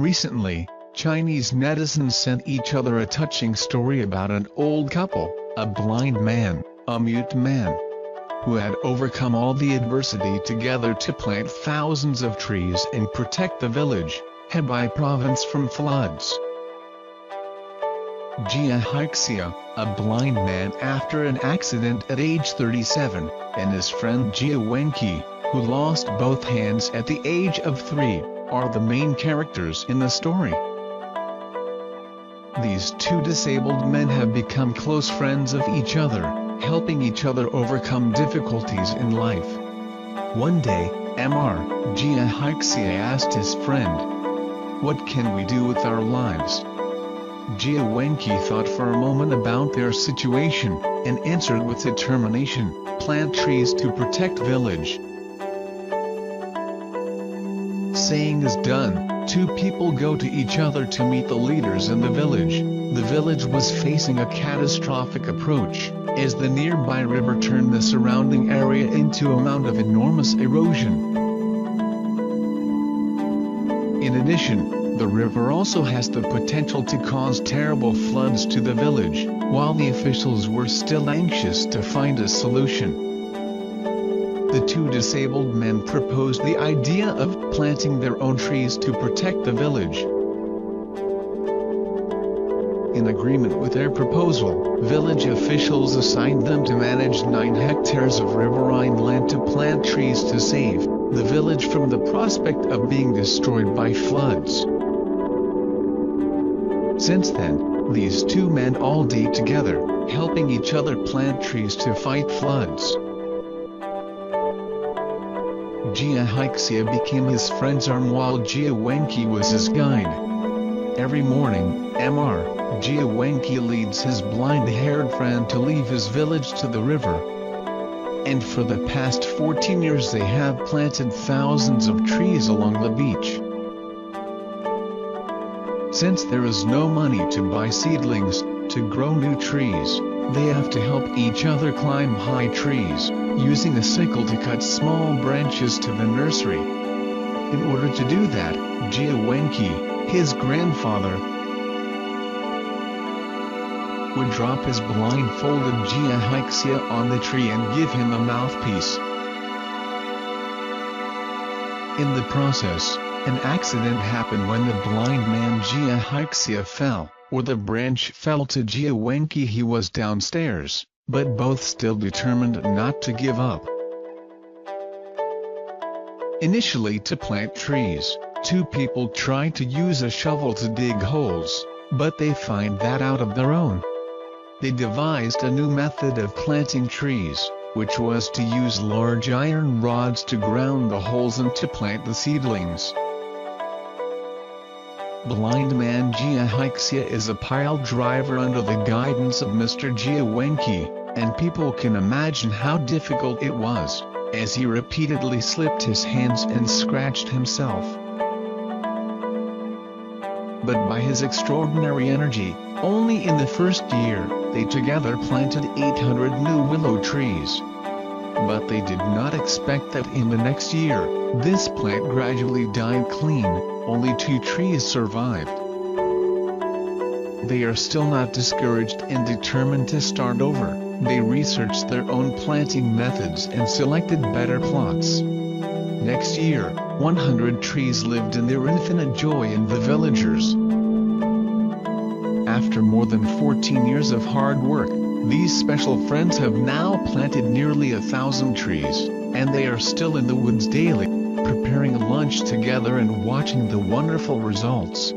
Recently, Chinese netizens sent each other a touching story about an old couple, a blind man, a mute man, who had overcome all the adversity together to plant thousands of trees and protect the village, Hebei province from floods. Jia Haixia, a blind man after an accident at age 37, and his friend Jia Wenqi, who lost both hands at the age of 3, are the main characters in the story. These two disabled men have become close friends of each other, helping each other overcome difficulties in life. One day, Jia Haixia asked his friend, "What can we do with our lives?" Jia Wenqi thought for a moment about their situation, and answered with determination, "Plant trees to protect village." Saying is done, two people go to each other to meet the leaders in the village. The village was facing a catastrophic approach, as the nearby river turned the surrounding area into a mound of enormous erosion. In addition, the river also has the potential to cause terrible floods to the village, while the officials were still anxious to find a solution. The two disabled men proposed the idea of planting their own trees to protect the village. In agreement with their proposal, village officials assigned them to manage 9 hectares of riverine land to plant trees to save the village from the prospect of being destroyed by floods. Since then, these two men all day together, helping each other plant trees to fight floods. Jia Haixia became his friend's arm while Jia Wenqi was his guide. Every morning, Jia Wenqi leads his blind-haired friend to leave his village to the river. And for the past 14 years they have planted thousands of trees along the beach. Since there is no money to buy seedlings, to grow new trees, they have to help each other climb high trees, using a sickle to cut small branches to the nursery. In order to do that, Jia Wenqi, his grandfather, would drop his blindfolded Jia Haixia on the tree and give him a mouthpiece. In the process, an accident happened when the blind man Jia Haixia fell, or the branch fell to Jia Wenqi. He was downstairs, but both still determined not to give up. Initially, to plant trees, two people tried to use a shovel to dig holes, but they find that out of their own. They devised a new method of planting trees, which was to use large iron rods to ground the holes and to plant the seedlings. Blind man Jia Haixia is a pile driver under the guidance of Mr. Jia Wenqi, and people can imagine how difficult it was, as he repeatedly slipped his hands and scratched himself. But by his extraordinary energy, only in the first year, they together planted 800 new willow trees. But they did not expect that in the next year, this plant gradually died clean, only 2 trees survived. They are still not discouraged and determined to start over. They researched their own planting methods and selected better plots. Next year, 100 trees lived in their infinite joy, and the villagers. After more than 14 years of hard work, these special friends have now planted nearly 1,000 trees, and they are still in the woods daily, preparing lunch together and watching the wonderful results.